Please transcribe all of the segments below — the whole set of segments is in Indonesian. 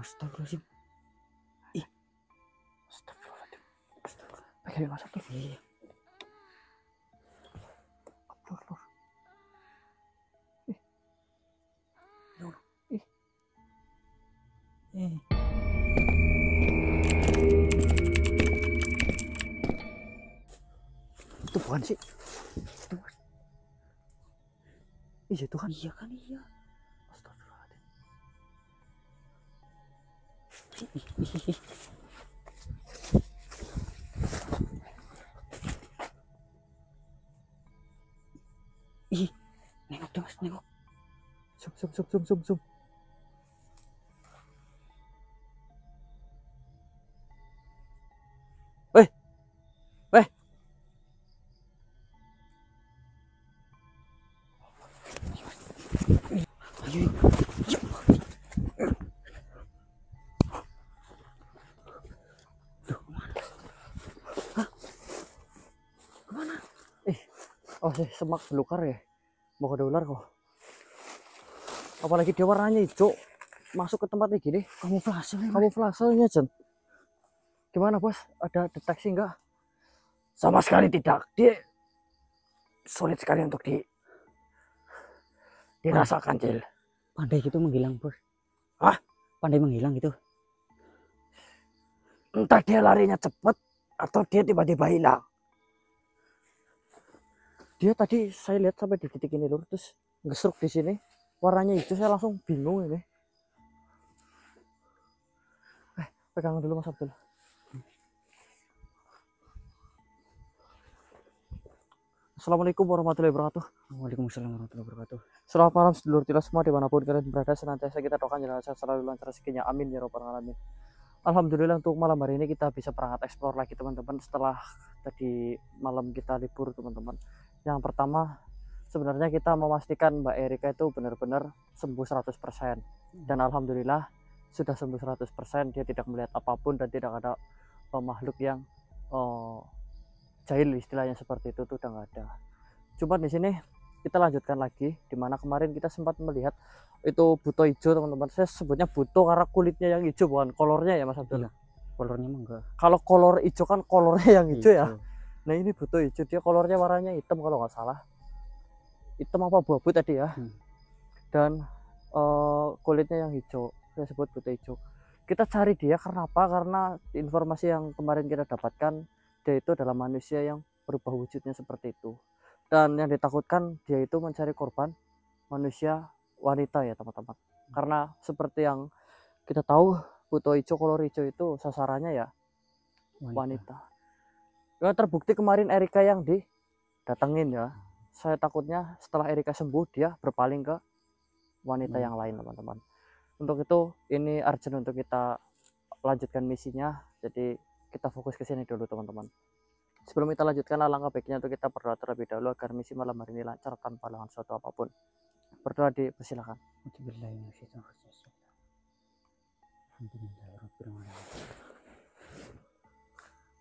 Astagfirullahaladzim. Ih, Astagfirullahaladzim. Astagfirullah. Pegang Mas Abdul. iya. Abdul. Ya Allah. Ih. Itu bukan sih. Itu Mas. Iya itu kan. Iya kan iya. Astagfirullahaladzim. Ih. Ih, nengok tuh Mas, nengok. Zoom. Weh. Ayo. Duh, kemana? Hah? Kemana? Oh sih semak belukar ya. Mau ada ular kok. Apalagi dia warnanya hijau. Masuk ke tempatnya gini. Kamuflasenya Jen. Gimana bos? Ada deteksi enggak? Sama sekali tidak. Dia sulit sekali untuk dirasakan, Cil. Pandai gitu menghilang, Bos. Hah? Pandai menghilang gitu. Entah dia larinya cepat atau dia tiba-tiba hilang. Dia tadi saya lihat sampai di titik ini lur, terus ngesruk di sini. Warnanya hijau, saya langsung bingung ini. Pegang dulu Mas Abdul. Assalamualaikum warahmatullahi wabarakatuh. Waalaikumsalam warahmatullahi wabarakatuh. Selamat malam sedulur kita semua dimanapun kalian berada, senantiasa kita doakan jalan sehat selalu lancar rezekinya, amin ya robbal alamin. Alhamdulillah untuk malam hari ini kita bisa berangkat eksplor lagi teman-teman, setelah tadi malam kita libur teman-teman. Yang pertama sebenarnya kita memastikan Mbak Erika itu benar-benar sembuh 100%, dan alhamdulillah sudah sembuh 100%. Dia tidak melihat apapun dan tidak ada makhluk yang jahil istilahnya seperti itu tuh udah nggak ada. Cuman di sini kita lanjutkan lagi, dimana kemarin kita sempat melihat itu buto hijau teman-teman. Saya sebutnya buto karena kulitnya yang hijau, bukan kolornya ya Mas Abdul. Iya, kolornya mah enggak. Kalau kolor hijau kan kolornya yang hijau ya. Hijau. Nah ini buto hijau, dia kolornya warnanya hitam kalau nggak salah. Hitam apa abu-abu tadi ya. Dan kulitnya yang hijau, saya sebut buto hijau. Kita cari dia karena apa? Karena informasi yang kemarin kita dapatkan, dia itu adalah manusia yang berubah wujudnya seperti itu. Dan yang ditakutkan dia itu mencari korban manusia wanita ya teman-teman. Karena seperti yang kita tahu, buto hijau, kolor hijau itu sasarannya ya wanita. Ya terbukti kemarin Erika yang didatengin ya. Saya takutnya setelah Erika sembuh dia berpaling ke wanita yang lain teman-teman. Untuk itu ini urgent untuk kita lanjutkan misinya. Jadi kita fokus ke sini dulu teman-teman. Sebelum kita lanjutkan, alangkah baiknya untuk kita berdoa terlebih dahulu agar misi malam hari ini lancar tanpa halangan suatu apapun. Berdoa, dipersilakan.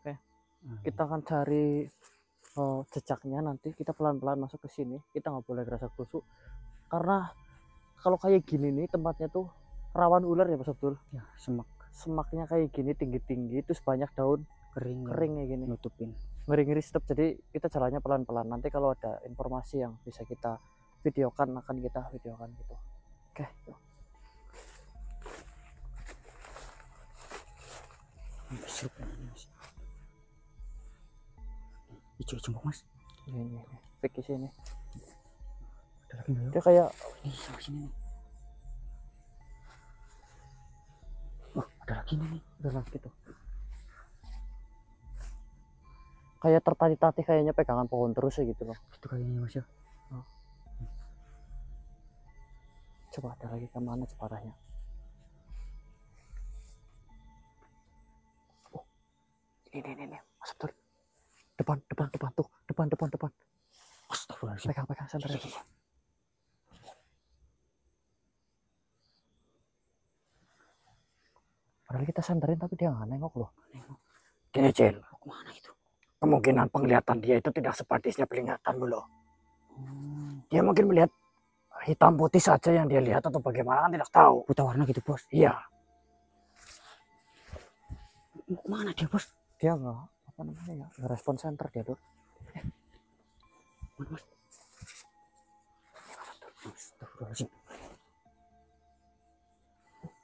Oke, kita akan cari jejaknya. Nanti kita pelan-pelan masuk ke sini. Kita nggak boleh gerasa gerusuk karena kalau kayak gini nih tempatnya tuh rawan ular ya Mas Abdul. Ya, semaknya kayak gini tinggi-tinggi, terus banyak daun kering kayak gini nutupin. Ngeri-ngeri stop. Jadi kita jalannya pelan-pelan. Nanti kalau ada informasi yang bisa kita videokan akan kita videokan gitu. Oke, yuk. Hijau jembok Mas. Ini fake sini. Ada lagi enggak? Dia kayak Nih, sama sini nih. Oh, ada lagi nih. udah gitu. Kayak tertatih-tatih kayaknya pegangan pohon terus ya gitu loh. Itu kayaknya Mas ya. Coba ada lagi kemana coba arahnya. Oh, ini Mas Abdul. Depan tuh, depan. Astagfirullahaladzim. Pegang santai. Padahal kita sandarin tapi dia nggak nengok loh. Gini, Cil. Kemana itu? Kemungkinan penglihatan dia itu tidak sepadisnya penglihatan loh. Dia mungkin melihat hitam putih saja yang dia lihat atau bagaimana kan tidak tahu. Buta warna gitu Bos. Iya. Mana dia, Bos? Dia nggak apa namanya ya, nggak respon center dia Lur. Mana, Mas? Astagfirullahaladzim.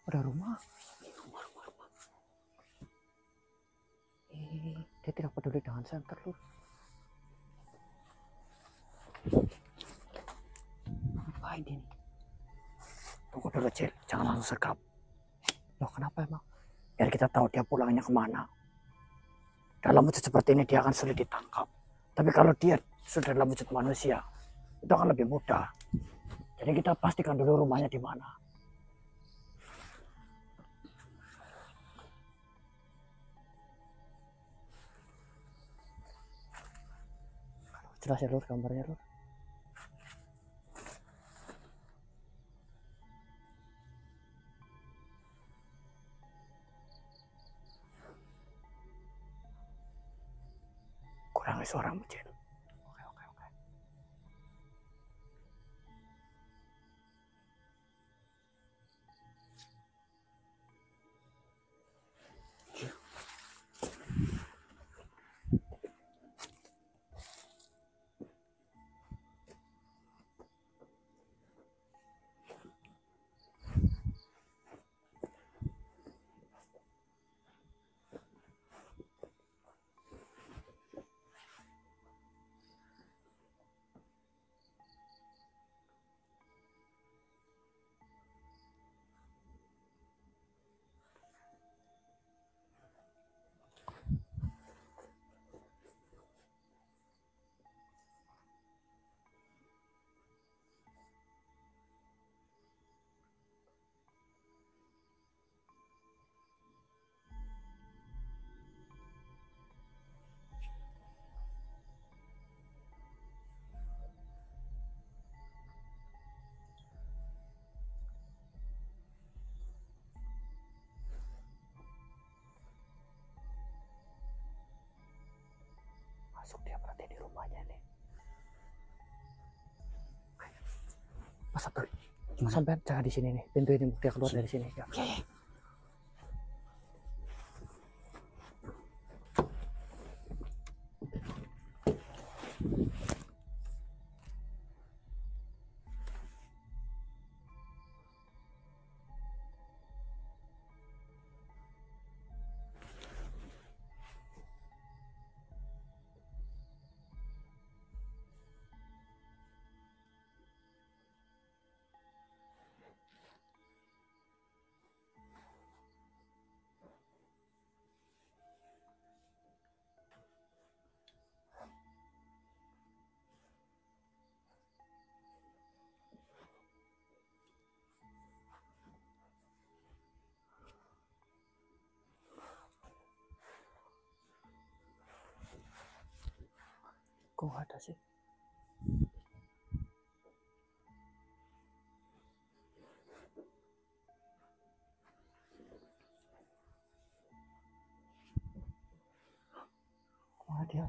Ada rumah. Rumah. Dia tidak peduli dengan center Lur. Ngapain dia nih? Tunggu dulu Cil, jangan langsung sergap. Loh kenapa emang? Biar kita tahu dia pulangnya kemana. Dalam wujud seperti ini dia akan sulit ditangkap. Tapi kalau dia sudah dalam wujud manusia, itu akan lebih mudah. Jadi kita pastikan dulu rumahnya di mana. Jelas ya Lur gambarnya Lur. Kurangi suaramu Cil. Oke. Masuk dia berarti di rumahnya nih. Mas Abdul, sampai jangan di sini nih. Pintu ini dia keluar dari sini ya. Iya. Kok nggak ada sih? Kok nggak dia?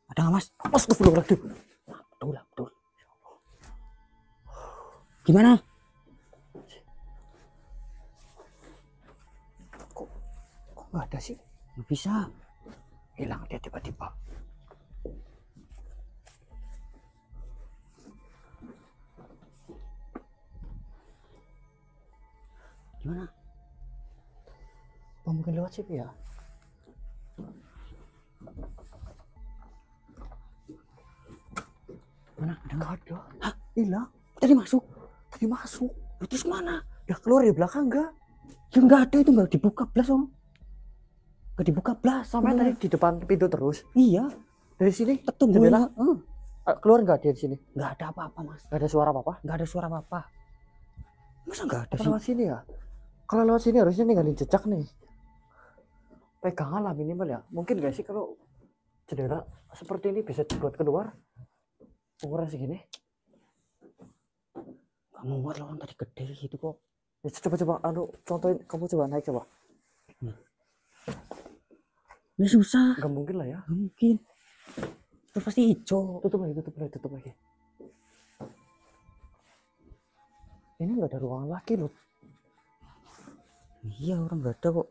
Ada nggak, Mas? Astagfirullahaladzim. Betul. Gimana? Kok nggak ada sih? Nggak bisa. Hilang dia tiba-tiba. Gimana? Apa mungkin lewat sini ya? Mana? Ada nggak? Nggak ada. Hah? Hilang. Tadi masuk. Tadi masuk. Terus mana? Ya keluar di belakang enggak? Ya nggak ada, itu nggak dibuka blas, Om. Nggak dibuka blas. Sampai Bener. tadi di depan pintu terus. Iya. Dari sini Ketunggu. jendela. Heeh. Keluar nggak dia di sini? Nggak ada apa-apa, Mas. Nggak ada suara apa-apa. Nggak ada suara apa-apa. Masa nggak ada Apa sih? lewat sini ya? Kalau lewat sini harusnya ninggalin jejak nih. Pegangan lah minimal ya. Mungkin gak sih kalau jendela seperti ini bisa dibuat keluar? Ukuran segini. Kamu muat loh, tadi gede gitu kok. Ya, coba contohin, kamu coba naik coba. Ini susah. Gak mungkin lah ya. Nggak mungkin. Itu pasti hijau. Tutup lagi. Ini nggak ada ruangan lagi loh. Iya, orang nggak ada kok.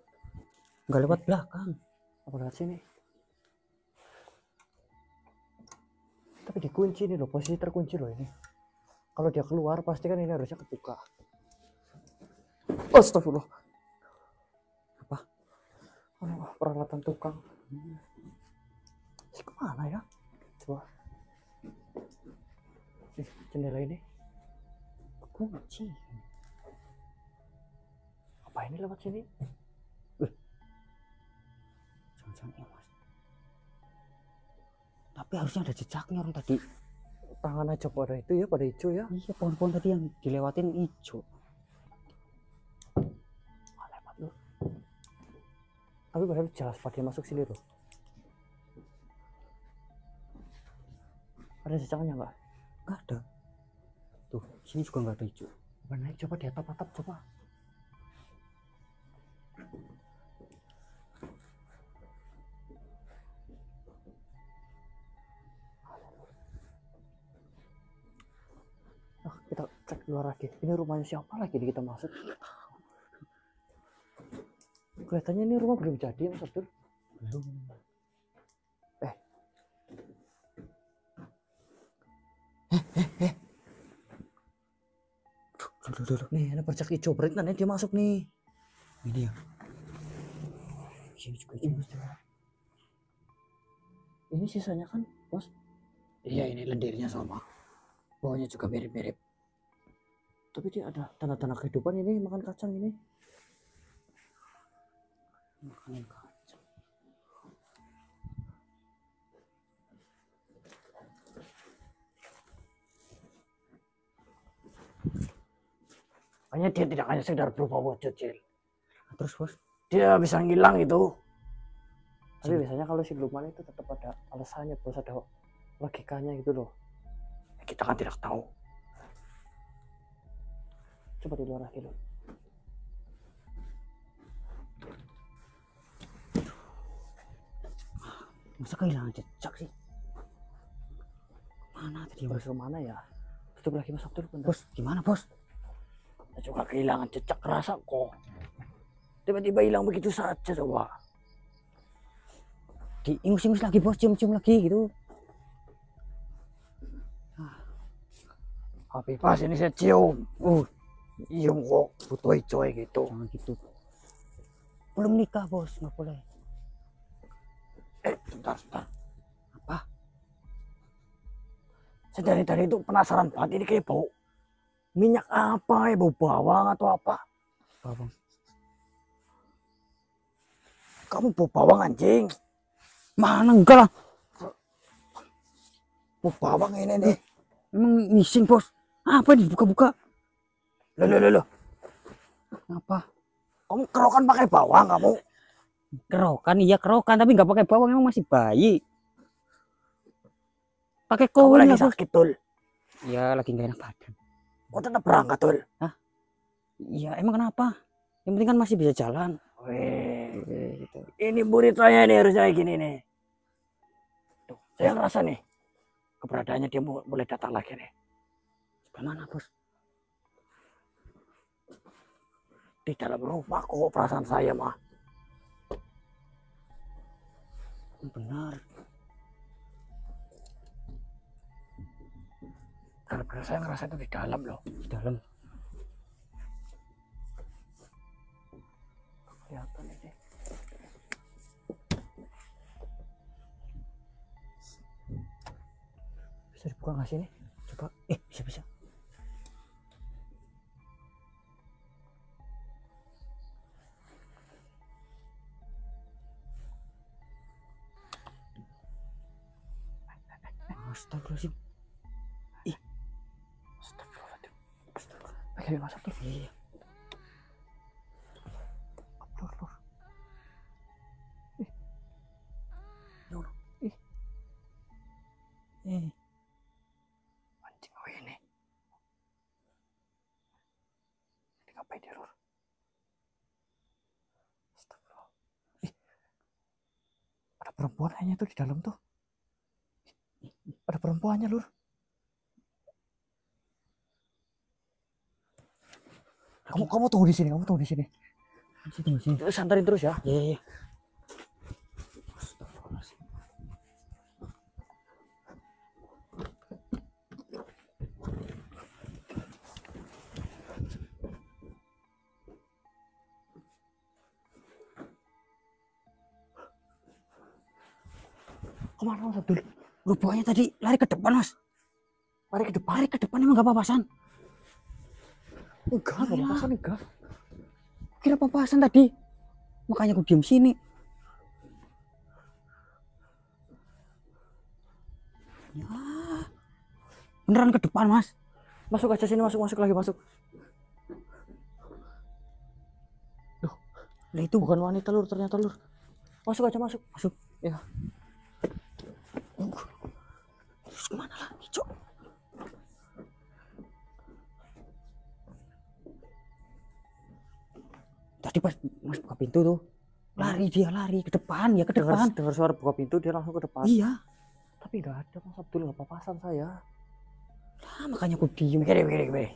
Nggak lewat belakang. Apa lewat sini? Tapi dikunci nih loh, posisi terkunci loh ini. Kalau dia keluar pasti kan ini harusnya kebuka. Astagfirullah. Apa? Oh, peralatan tukang. Kemana ya? Coba. Jendela ini Kunci. apa ini lewat sini? Jangan-jangan ya, Mas. Tapi harusnya ada jejaknya orang tadi. Tangan aja pada itu ya, pada hijau ya. Iya, pohon-pohon tadi yang dilewatin hijau. Lewat loh. Tapi padahal jelas pada masuk sini loh. Ada jejaknya nggak? Nggak ada. Tuh, sini juga nggak ada hijau. Mana coba di atap-atap coba. Kita cek luar lagi. Ini rumahnya siapa lagi nih kita masuk? Kelihatannya ini rumah belum jadi ya Mas Abdul. Belum. Duh. Nih ada bercak hijau, berarti nanti dia masuk nih. Ini ya. Sini juga hijau. Ini sisanya kan, Bos? Iya, ini lendirnya sama. Bawahnya juga mirip-mirip. Tapi dia ada tanda-tanda kehidupan ini, makan kacang ini. Makanan kacang. Makanya dia tidak hanya sekedar berupa wujud, Cil. Terus, Bos? Dia bisa ngilang itu. Tapi biasanya kalau siluman itu tetap ada alasannya, Bos, ada logikanya gitu loh. Kita kan tidak tahu. Coba di luar lagi loh. Masa kehilangan jejak sih? Mana tadi, Bos? Bos kemana ya? Tutup lagi Mas Abdul, bentar. Bos, gimana, Bos? Kita juga kehilangan jejak rasa kok. Tiba-tiba hilang begitu saja coba. Diingus-ingus lagi, Bos, cium-cium lagi gitu. Tapi pas ini saya cium. Cium kok, butoy-coy gitu. Jangan gitu. Belum nikah, Bos, nggak boleh. Sebentar. Apa? Saya dari tadi itu penasaran banget, ini kayak bau minyak apa ya, bau bawang atau apa? Bawang. Kamu bau bawang anjing? Mana enggak lah. Bau bawang ini nih. Emang ngising, Bos. Apa dibuka-buka? Loh. Apa? Kamu kerokan pakai bawang kamu? Kerokan, iya kerokan, tapi nggak pakai bawang, emang masih bayi. Pakai Kamu koin lagi lah, Bos. sakit, Tul. Ya, lagi nggak enak badan. Kok tetap berangkat, Tul? Ya, emang kenapa? Yang penting kan masih bisa jalan. Wih, Gitu. ini buritanya nih harus kayak gini nih. Tuh, saya ngerasa nih keberadaannya dia mulai datang lagi nih. Gimana, Bos? Di dalam rumah kok perasaan saya mah. Benar. Karena saya ngerasa itu di dalam loh. Di dalam. Kelihatan ini. Bisa dibuka nggak sih ini? Coba. Bisa. Astagfirullahaladzim. Astagfirullahaladzim. Pakai Mas Abdul. Iya. Abdul. Anjing ini. Ini ngapain dia, Lur? Astagfirullah. Ada perempuan kayaknya tuh di dalam tuh. Ada perempuannya, Lur. Kamu tunggu di sini, kamu tunggu di sini. Tunggu di sini. Santarin terus ya. Iya, iya. Kemana Mas Abdul? Rupanya tadi lari ke depan, Mas. Lari ke depan. Lari ke depan emang gak papasan. Enggak papasan enggak. Kira papasan tadi. Makanya aku diem sini. Ya. Beneran ke depan, Mas. Masuk aja sini, masuk lagi, masuk. Loh, lah itu Bukan wanita Lur, ternyata Lur. Masuk aja, masuk. Ya. terus kemana lagi, Cok? Tadi pas Mas buka pintu tuh, lari ke depan, ya ke depan. Dengar suara buka pintu dia langsung ke depan. Iya. Tapi enggak ada Mas Abdul, enggak papasan saya. Nah, makanya aku diem. Begini.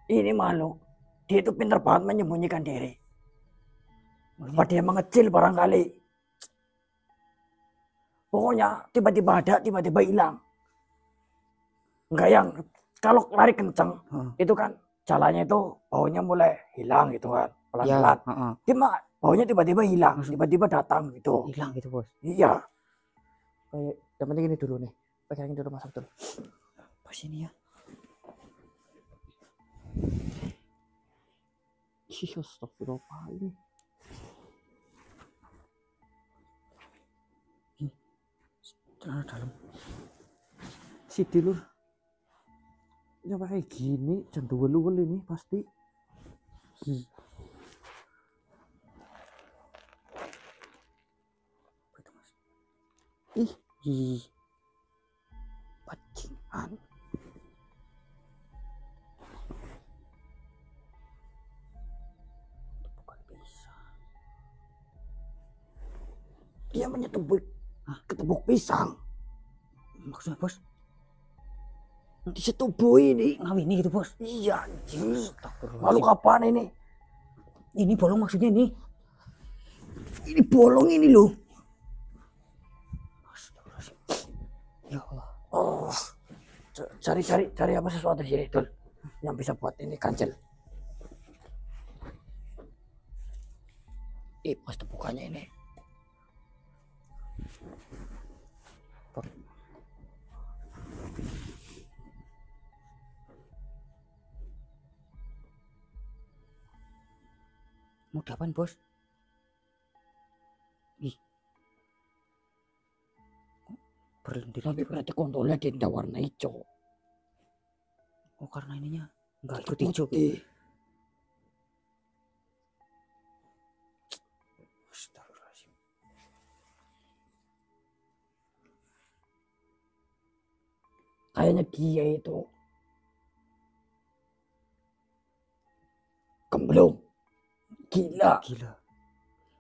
Ini malu. Dia itu pintar banget menyembunyikan diri. Apa dia mengecil barangkali. Pokoknya tiba-tiba ada, tiba-tiba hilang. Enggak yang kalau lari kenceng, itu kan jalannya itu baunya mulai hilang gitu kan. Pelan-pelan. Dia mah baunya tiba-tiba hilang, tiba-tiba datang gitu. Hilang gitu, Bos. Iya. Kayak yang penting ini dulu nih. Pegangin dulu Mas Abdul. Pas ini ya. Astagfirullah ini. Dalam. Sidi Lur. Ini apa kayak gini? Jangan duel ini pasti. Ih. Bajingan. Bukan bisa. Dia menyetubuk ketepuk pisang. Maksudnya, Bos? Disetubuhi ini. Ngawini gitu, Bos? Iya, anjir. Makhluk apaan ini? Ini bolong maksudnya nih. Ini bolong ini loh. Ya Allah. Oh, cari apa sesuatu di sini, Dul, yang bisa buat ini kancil. Pas tepukannya ini. Mau diapain, Bos? Ih. Berlendir Tapi berarti kontolnya dia tidak warna hijau. Oh, karena ininya enggak ikut Putih. hijau. Astagfirullahaladzim. Kayaknya dia itu gemblung. Gila.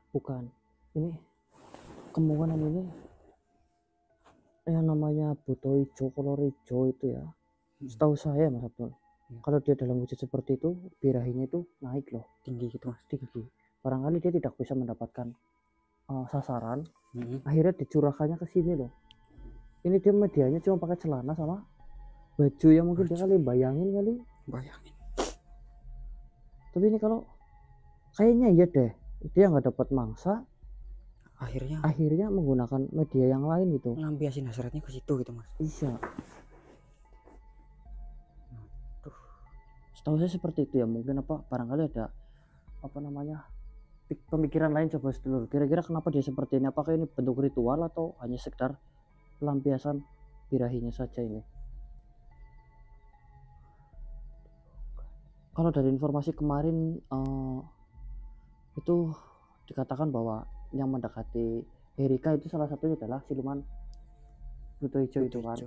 Bukan. Ini kemungkinan ini yang namanya buto hijau, kolor hijau itu ya. Setahu saya Mas Abdul. Kalau dia dalam wujud seperti itu, birahinya itu naik loh, tinggi gitu Mas, tinggi. Barangkali dia tidak bisa mendapatkan sasaran, akhirnya dicurahkannya ke sini loh. Ini dia medianya cuma pakai celana sama baju yang mungkin dia kali bayangin. Tapi ini kalau kayaknya iya deh, dia nggak dapat mangsa, akhirnya menggunakan media yang lain gitu. Ngambiasin hasratnya ke situ gitu, Mas. Iya. Setahu saya seperti itu ya, mungkin barangkali ada pemikiran lain. Coba dulu kira-kira kenapa dia seperti ini, apakah ini bentuk ritual atau hanya sekedar pelampiasan birahinya saja ini. Kalau dari informasi kemarin itu dikatakan bahwa yang mendekati Erika itu salah satunya adalah siluman buto hijau itu kan,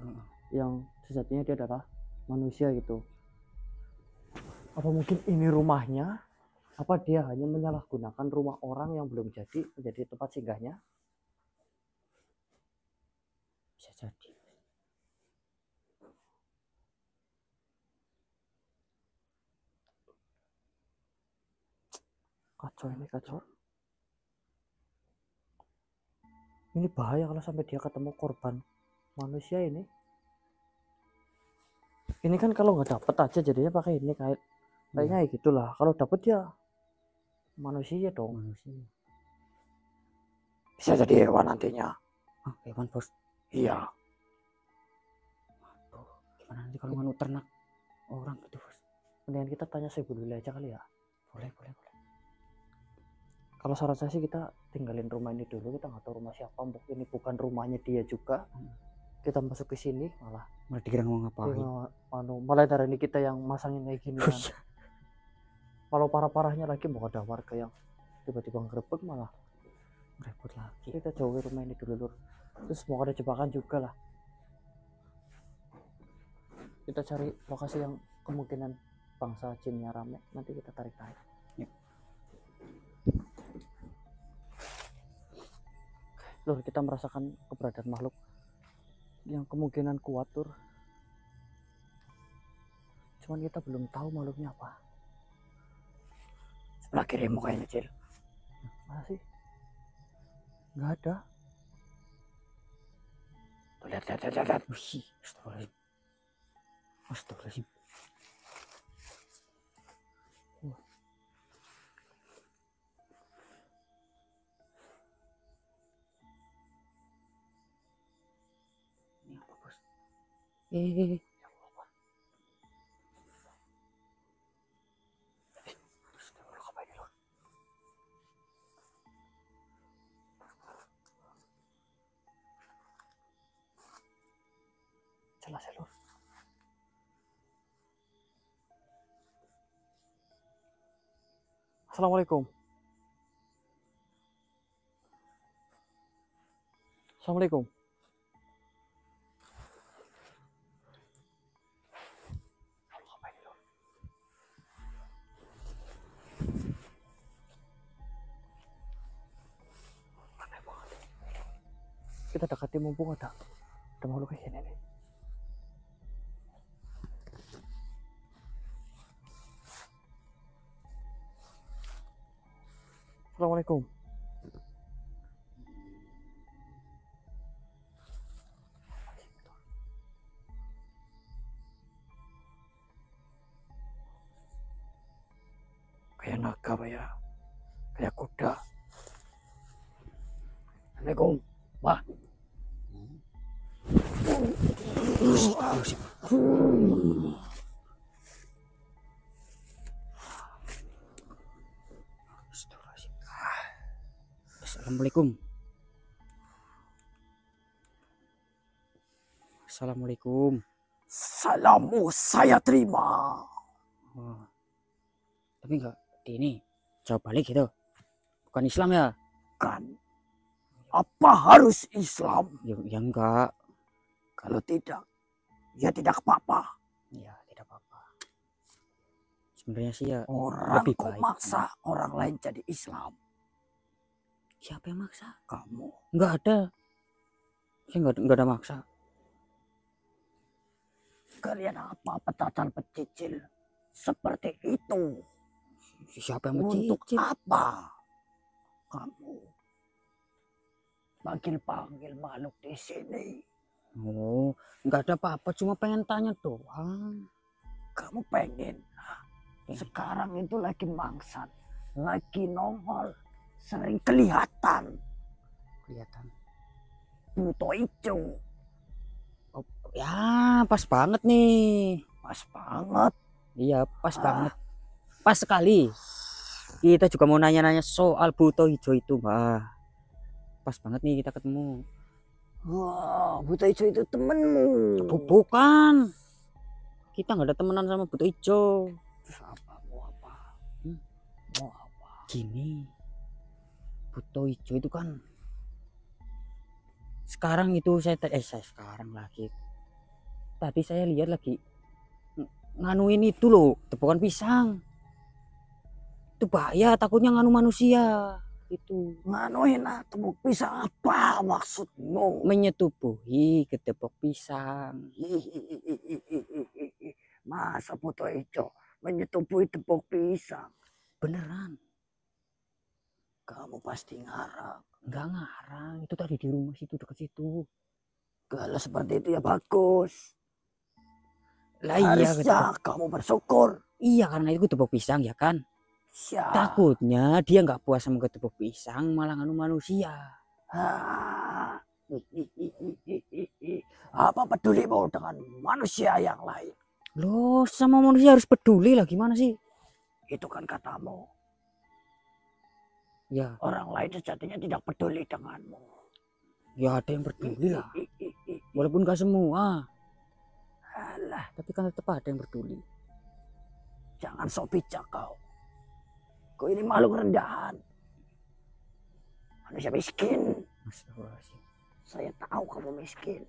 yang sejatinya dia adalah manusia gitu. Apa mungkin ini rumahnya? Apa dia hanya menyalahgunakan rumah orang yang belum jadi menjadi tempat singgahnya? Bisa jadi. Kacau ini, kacau. Ini bahaya kalau sampai dia ketemu korban manusia ini. Ini kan kalau nggak dapet aja jadinya pakai ini kayaknya ya gitulah. Kalau dapet ya manusia dong. Manusia. Bisa jadi hewan nantinya. Ah, hewan bos. Iya. Tuh, gimana nanti kalau nganu ternak orang gitu bos? Mendingan kita tanya Syekh dulu aja kali ya. Boleh, boleh, boleh. Kalau saran saya sih kita tinggalin rumah ini dulu, kita nggak tahu rumah siapa, ini bukan rumahnya dia juga. Kita masuk ke sini malah Malah dikira mau ngapain? malah dari ini kita yang masangin kayak gini kan. Kalau parah-parahnya lagi mau ada warga yang tiba-tiba ngerebek malah Repot lagi. kita jauhi rumah ini dulu Lur. Terus mau ada jebakan juga lah, kita cari lokasi yang kemungkinan bangsa jinnya rame, nanti kita tarik-tarik. Lur, kita merasakan keberadaan makhluk yang kemungkinan kuat Lur. Cuman kita belum tahu makhluknya apa. Sebelah kirimu kayaknya, Cil. Mana sih? Nggak ada. Tuh, lihat, lihat, lihat, lihat. Wih, astagfirullahaladzim. Astagfirullahaladzim. Ini apa bos? Jelas ya Lur. Assalamualaikum. Assalamualaikum. Kita dekati mumpung ada makhluk kayak gini nih. Assalamualaikum. Kayak naga, Pak ya. Kayak kuda. Assalamualaikum. Wah. Assalamualaikum. Assalamualaikum. Salammu saya terima. Oh. Tapi enggak di ini jawab balik gitu. Bukan Islam ya? Kan. Apa harus Islam? Ya enggak. Kalau tidak, ya tidak apa-apa. Ya tidak apa-apa. Sebenarnya sih ya Orang lebih kok baik. maksa orang lain jadi Islam. Siapa yang maksa? Kamu. Enggak ada. Saya enggak ada maksa. Kalian apa petacan pecicil seperti itu? Siapa yang Untuk mencicil? apa kamu panggil-panggil makhluk di sini? Oh, enggak ada apa-apa, cuma pengen tanya doang. Kamu pengen? Sekarang itu lagi mangsat, lagi nongol, sering kelihatan. Kelihatan. Buto hijau, Oh, ya, pas banget nih. pas banget. Iya, pas banget. Pas sekali. Kita juga mau nanya-nanya soal buto hijau itu, Mbak. Pas banget nih kita ketemu. Wah, buto hijau itu temenmu. Bukan. Kita nggak ada temenan sama buto hijau. Terus apa? Mau apa? Mau apa? Gini. Buto hijau itu kan sekarang itu saya sekarang lagi. Tadi saya lihat lagi nganuin itu loh, tepukan pisang. Itu bahaya, takutnya nganu manusia. Itu Nganuin atau bisa apa maksudmu? menyetubuhi ke tepok pisang. Masa buto hijau menyetubuhi tepung pisang? Beneran. Kamu pasti ngarang. Enggak ngarang, itu tadi di rumah situ dekat situ. Kalau seperti itu ya bagus. Lah iya, Harusnya kamu bersyukur. iya karena itu tepuk pisang ya kan. Ya. Takutnya dia nggak puas sama ketepuk pisang malah nganu manusia. Ah. Apa pedulimu dengan manusia yang lain? Loh, sama manusia harus peduli lah, gimana sih? Itu kan katamu. Ya, Orang lain sejatinya tidak peduli denganmu. ya ada yang peduli lah. Walaupun gak semua, Alah, tapi kan tetap ada yang peduli. jangan sok bijak kau. Kau ini makhluk rendahan. Manusia miskin. Astagfirullahaladzim. Saya tahu kamu miskin.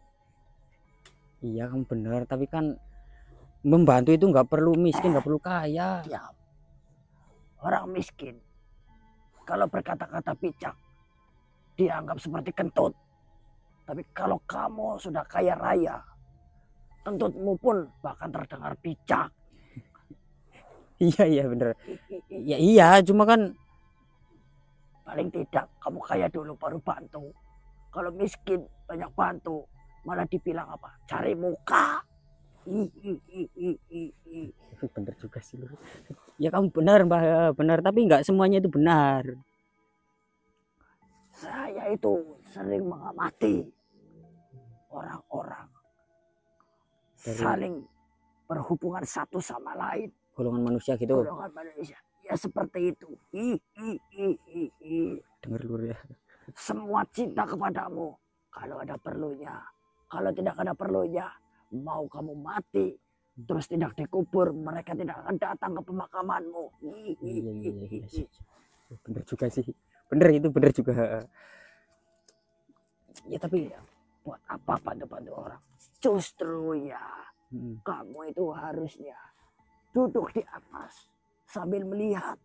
Iya kamu benar, tapi kan membantu itu nggak perlu miskin, nggak perlu kaya. Diam. Orang miskin, kalau berkata-kata bijak, dianggap seperti kentut. Tapi kalau kamu sudah kaya raya, kentutmu pun bahkan terdengar bijak. Iya bener. Ya iya, cuma kan Paling tidak kamu kaya dulu baru bantu. Kalau miskin banyak bantu, malah dibilang apa? Cari muka. bener juga sih lu. Ya kamu benar Mbak, benar, tapi nggak semuanya itu benar. Saya itu sering mengamati orang-orang saling berhubungan satu sama lain. Golongan manusia gitu. Golongan manusia. Ya seperti itu. Dengar lu ya. Semua cinta kepadamu kalau ada perlunya. Kalau tidak ada perlunya, mau kamu mati terus tidak dikubur, mereka tidak akan datang ke pemakamanmu. Iya. Bener juga sih. Bener itu bener juga. Ya tapi ya, buat apa bantu-bantu orang? Justru ya, kamu itu harusnya duduk di atas sambil melihat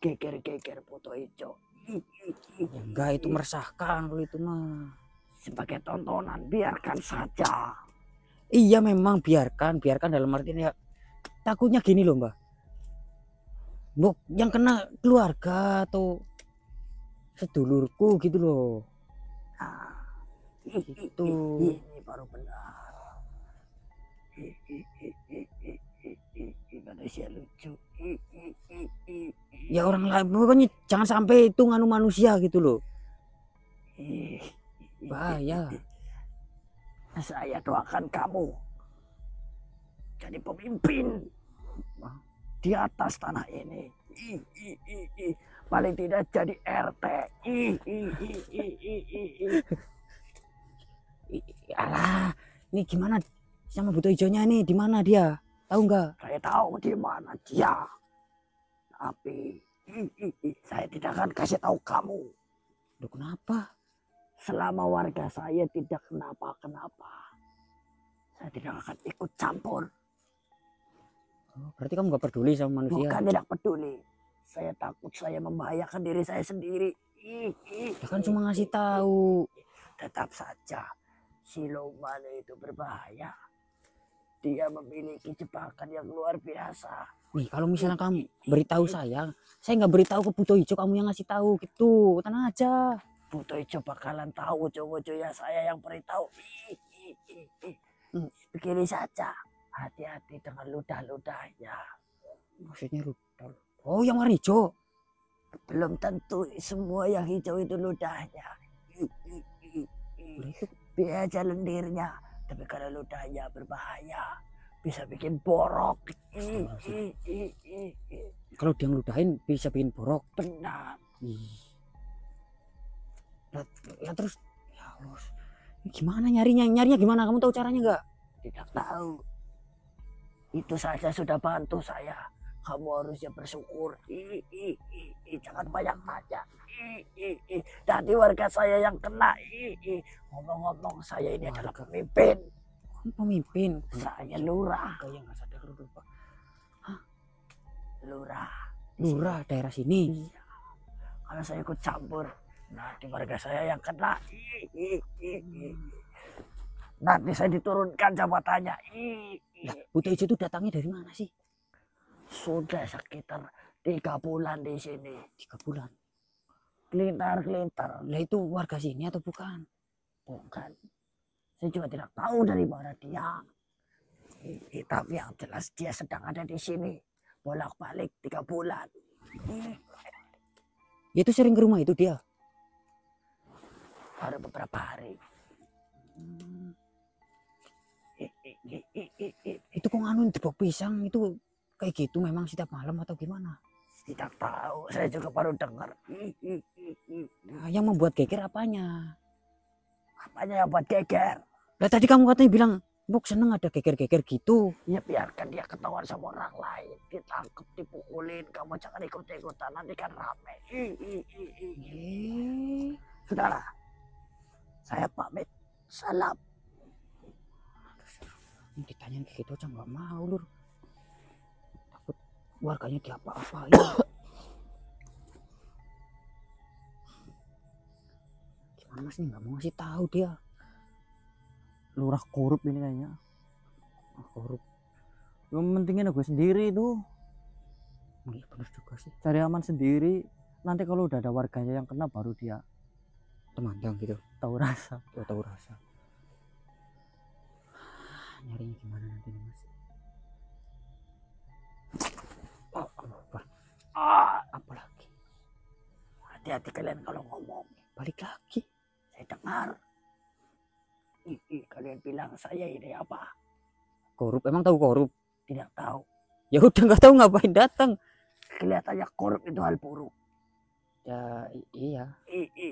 geger-geger foto hijau. Enggak, itu meresahkan kalau itu mah. Sebagai tontonan, biarkan saja. Iya memang biarkan dalam artian ya takutnya gini loh Mbak. Mbok yang kena keluarga atau sedulurku gitu loh. Nah, Itu ini baru benar. Manusia lucu. ya orang lain pokoknya jangan sampai itu nganu manusia gitu loh. Bahaya. Saya doakan kamu jadi pemimpin di atas tanah ini. Paling tidak jadi RT. Alah, ini gimana sama buto hijaunya nih? Di mana dia? Tahu nggak? Saya tahu di mana dia. Tapi saya tidak akan kasih tahu kamu. Loh, kenapa? Selama warga saya tidak kenapa-kenapa, saya tidak akan ikut campur. Oh, berarti kamu nggak peduli sama manusia? Bukan tidak peduli. Saya takut saya membahayakan diri saya sendiri. Ya kan cuma ngasih tahu. Tetap saja siluman itu berbahaya. Dia memiliki jebakan yang luar biasa. Nih kalau misalnya kamu beritahu saya nggak beritahu ke buto hijau, kamu yang ngasih tahu gitu. Tenang aja. Buto hijau bakalan tahu ujung-ujungnya saya yang beritahu. Begini saja, hati-hati dengan ludah-ludahnya. Maksudnya rudal. Oh yang warna hijau. Belum tentu semua yang hijau itu ludahnya. Biar aja lendirnya, tapi kalau ludahnya berbahaya, bisa bikin borok. Kalau dia ngeludahin bisa bikin borok. Benar. Ya terus ya Allah, gimana nyarinya gimana, kamu tahu caranya nggak? Tidak tahu. Itu saja sudah bantu saya. Kamu harusnya bersyukur. Jangan banyak tanya. Nanti warga saya yang kena. Ngomong-ngomong, saya ini adalah pemimpin. Kamu pemimpin? Saya lurah. Kayak nggak sadar dulu Pak. Lurah. Lurah daerah sini. Iya. Kalau saya ikut campur, nanti warga saya yang kena. Nanti saya diturunkan jabatannya. Nah, buto hijau itu datangnya dari mana sih? Sudah sekitar 3 bulan di sini. 3 bulan. Kelintar-kelintar. Lah itu warga sini atau bukan? Bukan. Saya juga tidak tahu dari mana dia. Tapi yang jelas dia sedang ada di sini. Bolak-balik 3 bulan. Ya itu sering ke rumah itu dia. Baru beberapa hari. Itu kok nganu di pisang itu kayak gitu memang setiap malam atau gimana? Tidak tahu, saya juga baru dengar. Nah, yang membuat geger apanya? Apanya yang buat geger? Lah tadi kamu katanya bilang, Bok seneng ada geger-geger gitu. Ya biarkan dia ketahuan sama orang lain. Ditangkap, dipukulin. Kamu jangan ikut-ikutan, nanti kan rame. Saudara, saya pamit. Salam. Ditanyain kayak gitu aja nggak mau lur. Takut warganya diapa-apain. Gimana mas nih nggak mau ngasih tahu dia. Lurah korup ini kayaknya. Korup. Yang pentingnya gue sendiri itu. Iya bener juga sih. Cari aman sendiri. Nanti kalau udah ada warganya yang kena baru dia Temandang gitu. tahu rasa. Ya tahu rasa. Nyarinya gimana nanti nih mas? Apa lagi? Hati-hati kalian kalau ngomong. Balik lagi. Saya dengar. Kalian bilang saya ini apa? Korup, emang tahu korup? Tidak tahu. Ya udah nggak tahu ngapain datang. Kelihatannya korup itu hal buruk. Ya iya.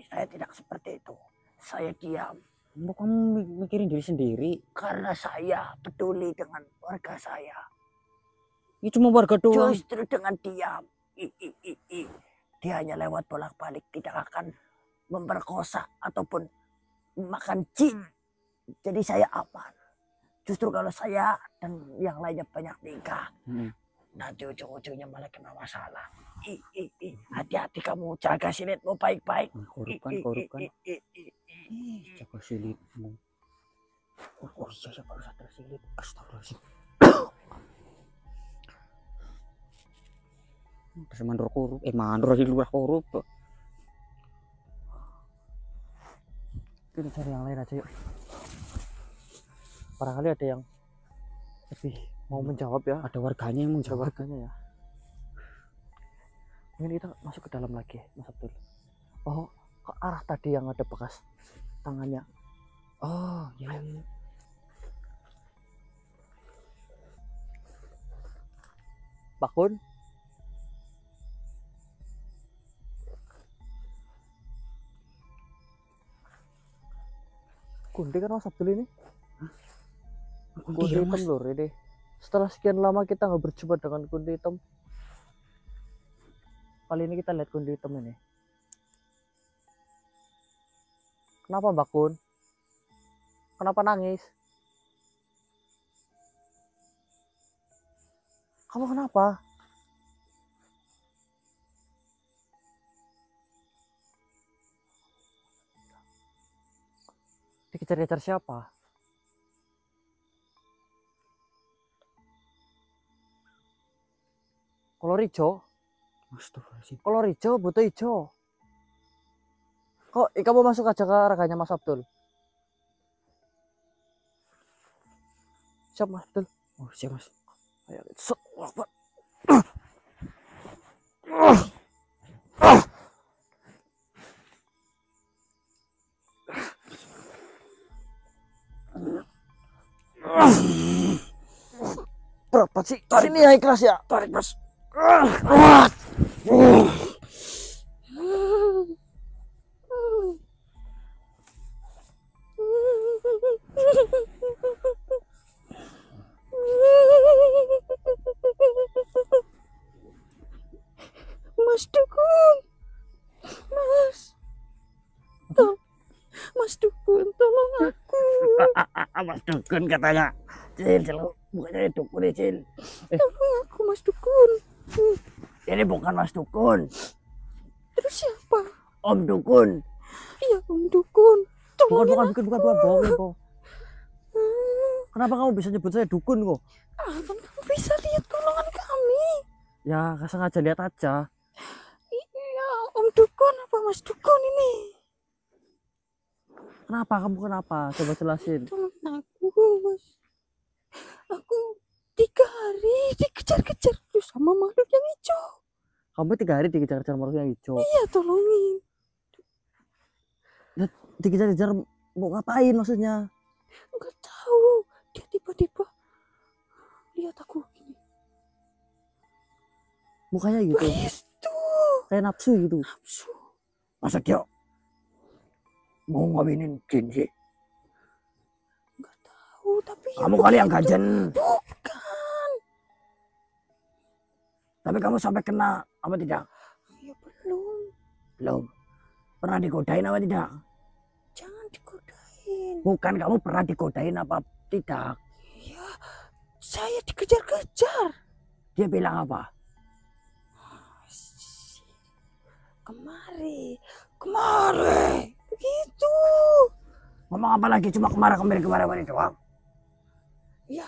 Saya tidak seperti itu. Saya diam. Mau kamu mikirin diri sendiri? Karena saya peduli dengan warga saya. Ini cuma warga doang. Justru dengan diam. Dia hanya lewat bolak-balik. Tidak akan memperkosa ataupun makan jin. Jadi saya aman. Justru kalau saya dan yang lainnya banyak nikah. Nanti ujung-ujungnya malah kena masalah. Hati-hati kamu, jaga silitmu baik-baik. Korup kan. Jaga silitmu. Oh iya ya baru sadar silit. Astagfirullahaladzim. Terus mandor korup. Mandor di luar korup. Kita cari yang lain aja yuk. Barangkali ada yang lebih mau menjawab ya. Ada warganya yang mau Ada jawab. warganya ya. Mungkin kita masuk ke dalam lagi Mas Abdul. Oh, ke arah tadi yang ada bekas tangannya. Oh ya. Bakun. Kunti kan Mas Abdul ini? Kunti Iya, hitam Mas. lur ini. Setelah sekian lama kita nggak berjumpa dengan kunti hitam. Kali ini kita lihat kunti hitam ini. Kenapa Bakun? Kenapa nangis? Kamu kenapa? Dikejar-kejar siapa? Kolor hijau? Astagfirullahaladzim. Kolor hijau, butuh hijau. Kok kamu masuk aja ke reganya Mas Abdul? Siap Mas Abdul? Oh siap mas. Ayo, berapa sih? Sini ya ikhlas ya. Tarik mas. Mas Dukun. Mas Dukun tolong aku. Mas Dukun katanya. Cil, bukannya Dukun ya Cil. Tolong aku Mas Dukun. Ini bukan Mas Dukun. Terus siapa? Om Dukun. Iya Om Dukun. Bukan, bohong. Kenapa kamu bisa nyebut saya dukun kok? Kan kamu bisa lihat golongan kami. Ya, nggak sengaja lihat aja. Iya Om Dukun apa Mas Dukun ini. Kenapa kamu kenapa? Coba jelasin. Tolong aku, Mas. Aku 3 hari dikejar-kejar tuh sama makhluk yang hijau. Kamu 3 hari dikejar-kejar makhluk yang hijau. Iya, tolongin. Dikejar-kejar mau ngapain maksudnya? Enggak tahu. Dia tiba-tiba lihat aku gini. Mukanya gitu. Begitu. Kayak nafsu gitu. Nafsu. Masa dia mau ngawinin jin sih? Enggak tahu, tapi ya Kamu kali yang begitu. gajen. Bukan. Tapi kamu sampai kena apa tidak? Ya belum. Belum. Pernah digodain apa tidak? Jangan digodain. Bukan, kamu pernah digodain apa tidak? Ya, saya dikejar-kejar. Dia bilang apa? Kemari. Begitu. Ngomong apa lagi? Cuma kemari doang. Ya,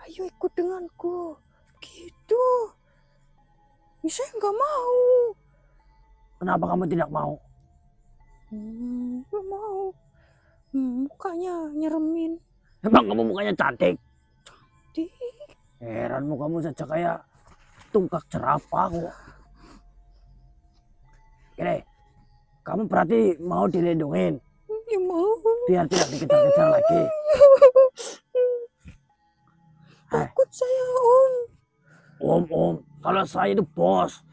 ayo ikut denganku. Begitu. Ya, saya nggak mau. Kenapa kamu tidak mau? Nggak mau. Mukanya nyeremin. Emang kamu mukanya cantik? Di. Heran, mukamu saja kayak tungkak jerapah kok. Gini, kamu berarti mau dilindungin Ya mau. biar tidak dikejar-kejar lagi. Takut saya, Om. Om, kalau saya itu bos.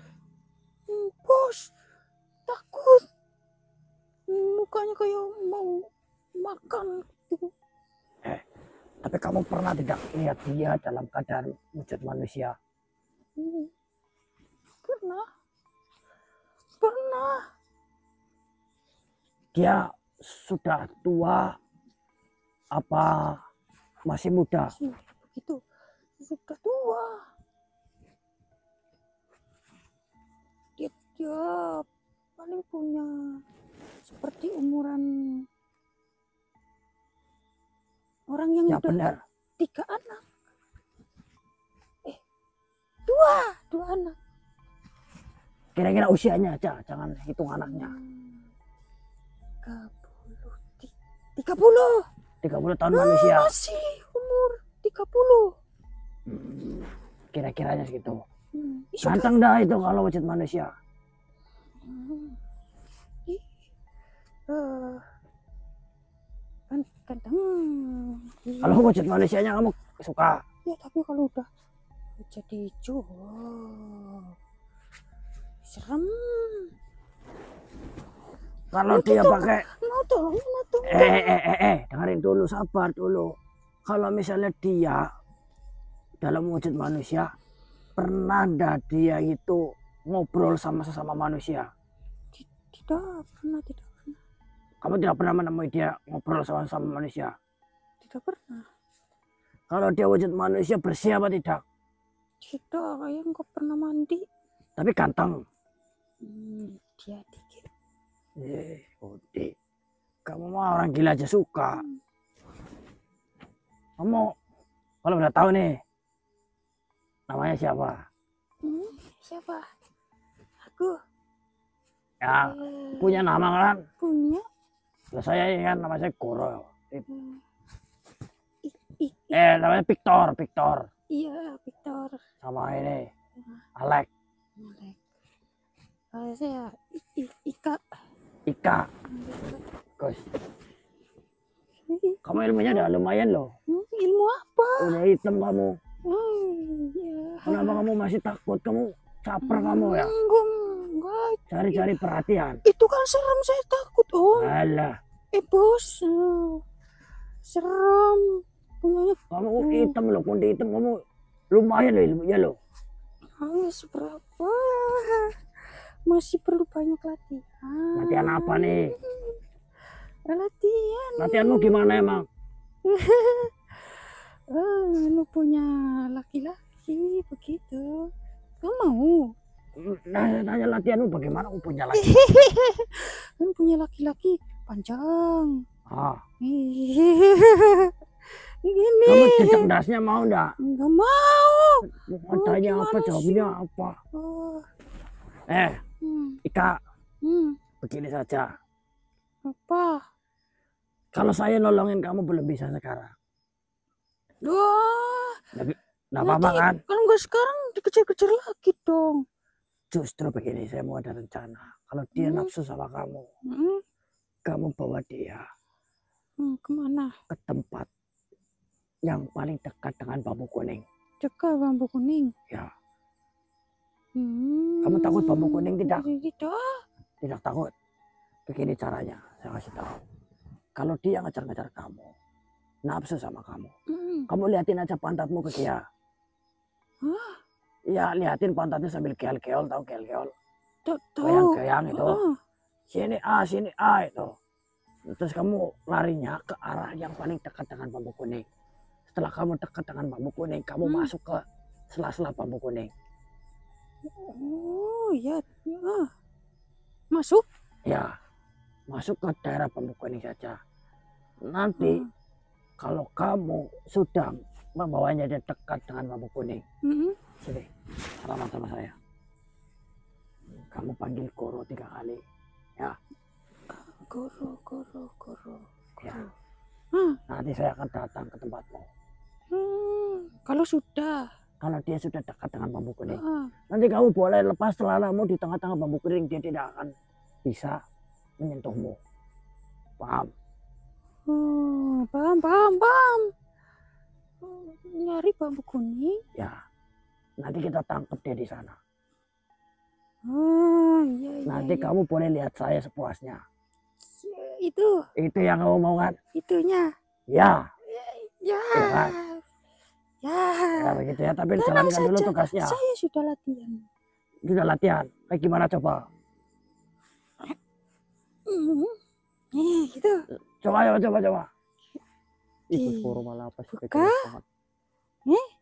Bos, takut. Mukanya kayak mau makan gitu. Tapi kamu pernah tidak lihat dia dalam keadaan wujud manusia? Pernah. Dia sudah tua apa masih muda? Begitu. Sudah tua. Dia paling punya seperti umuran orang yang Ya udah benar. 3 anak. 2 anak. Kira-kira usianya aja, jangan hitung anaknya. 30 30 tahun manusia. masih umur 30. Kira-kiranya segitu. Ih, Ganteng dah itu kalau wujud manusia. Ih, ganteng. Kalau wujud manusianya kamu suka? Ya, tapi kalau udah jadi hijau, serem. Kalau dia pakai Mau tolong. dengerin dulu, sabar dulu. Kalau misalnya dia dalam wujud manusia, pernah ndak dia itu ngobrol sama sesama manusia? Tidak pernah. Kamu tidak pernah menemui dia ngobrol sama sesama manusia? Tidak pernah. Kalau dia wujud manusia bersih apa tidak? Tidak, kayak nggak pernah mandi. Tapi ganteng. Dia dikit. Udah. Kamu mah orang gila aja suka. Kamu kalau udah tahu nih namanya siapa? Siapa? Aku. Ya, punya nama kan? Punya. Lah saya ini kan nama saya Goro. Ih, Namanya Victor. iya, Victor. Sama ini Alek. Saya Ika. Ika. Gus. Kamu ilmunya udah lumayan loh. Ilmu apa? Udah hitam kamu. Iya. Kenapa kamu masih takut? Kamu caper kamu ya? Enggak. Cari-cari perhatian. Itu kan serem, saya takut, Om. Alah, Bos. Serem. Punyanya kamu hitam loh, kundi hitam kamu lumayan loh ilmunya loh. hanya seberapa. Masih perlu banyak latihan. Latihan apa nih? Latihan. Latihanmu gimana emang? Lu punya laki-laki begitu. Kamu mau? Nanya latihanmu bagaimana? Aku punya lagi. Kan punya laki-laki panjang. Ah, Gini. kamu cerdasnya mau enggak? Enggak mau. Tanya apa, gimana jawabnya apa? Oh. Ika, Begini saja, Apa? kalau saya nolongin kamu belum bisa sekarang. Wah, Nggak apa-apa kan? kalau nggak sekarang dikejar-kejar lagi dong. Justru begini, saya mau ada rencana. Kalau dia Hmm. nafsu sama kamu, Hmm, kamu bawa dia kemana? ke tempat yang paling dekat dengan bambu kuning. Cekal bambu kuning. Ya, Hmm. kamu takut bambu kuning tidak? Tidak. Tidak takut. Begini caranya, saya kasih tahu. Kalau dia ngejar-ngejar kamu, nafsu sama kamu, kamu liatin aja pantatmu ke dia. Hah? Iya, liatin pantatnya sambil keol-keol, tahu keol-keol? Tahu. Goyang-goyang itu. Ah. Sini A itu. Terus kamu larinya ke arah yang paling dekat dengan bambu kuning. Setelah kamu dekat dengan bambu kuning, kamu masuk ke sela-sela bambu kuning. Oh ya. Masuk. Ya, masuk ke daerah bambu kuning saja. Nanti kalau kamu sudah membawanya dia dekat dengan bambu kuning, sini, salaman sama saya. Kamu panggil Goro 3 kali. Ya. Goro. Ya. Nanti saya akan datang ke tempatmu. Kalau sudah. Kalau dia sudah dekat dengan bambu kuning, nanti kamu boleh lepas celanamu di tengah-tengah bambu kuning, dia tidak akan bisa menyentuhmu. Paham? Paham. Nyari bambu kuning. Ya. Nanti kita tangkap dia di sana. Iya. Nanti kamu boleh lihat saya sepuasnya. Itu. Itu yang kamu mau kan? Itunya. Ya. Ya. Ya kan? Ya begitu ya, tapi jalankan dulu tugasnya. Saya sudah latihan. Sudah latihan. Kayak gimana coba? Gitu. Coba. Ibu Goro malah apa sih? Buka.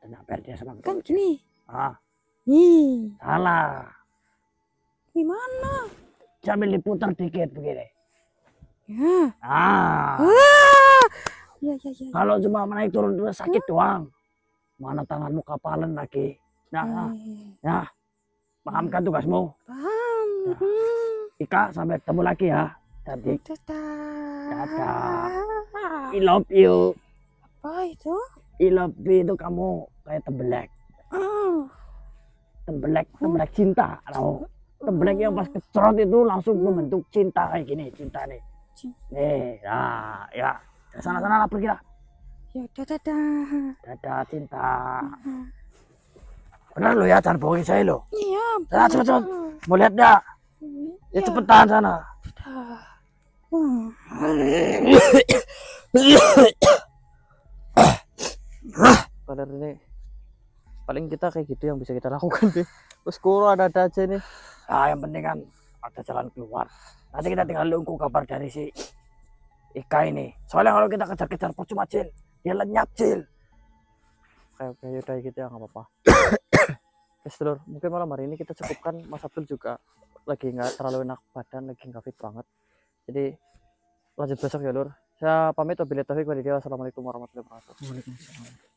Kenapa dia sama Kan betul? gini. Nih. Salah. Gimana? Sambil diputar dikit begini. Ya. Ya. Kalau cuma naik turun terus sakit doang. Mana tanganmu kapalan lagi. Nah. Paham kan tugasmu? Paham. Ika, sampai ketemu lagi ya. Cantik. Dadah. I love you. Apa itu? I love you itu kamu kayak tembelek. Tembelek cinta. Tembelek yang pas kecerot itu langsung membentuk cinta kayak gini. Cinta nih. Nih, ya. Sana lah pergi lah. Ya, dadah. Dadah cinta. Benar lo ya, jangan bohongin saya lo. Iya. Sana cepet. Mau lihat dah. Ya cepetan sana. Kalian ini paling kita kayak gitu yang bisa kita lakukan deh. Terus Goro ada aja nih. Nah, yang penting kan ada jalan keluar. Nanti kita tinggal nunggu kabar dari si Ika ini. Soalnya kalau kita kejar-kejar percuma Cil, dia lenyap Cil. Kayak udah gitu ya, nggak apa-apa. Guys, Lur, mungkin malam hari ini kita cukupkan. Mas Abdul juga lagi nggak terlalu enak badan, lagi nggak fit banget. Jadi lanjut besok ya Lur. Saya pamit, wabillahi taufiq walhidayah. Wassalamualaikum warahmatullahi wabarakatuh. Waalaikumsalam.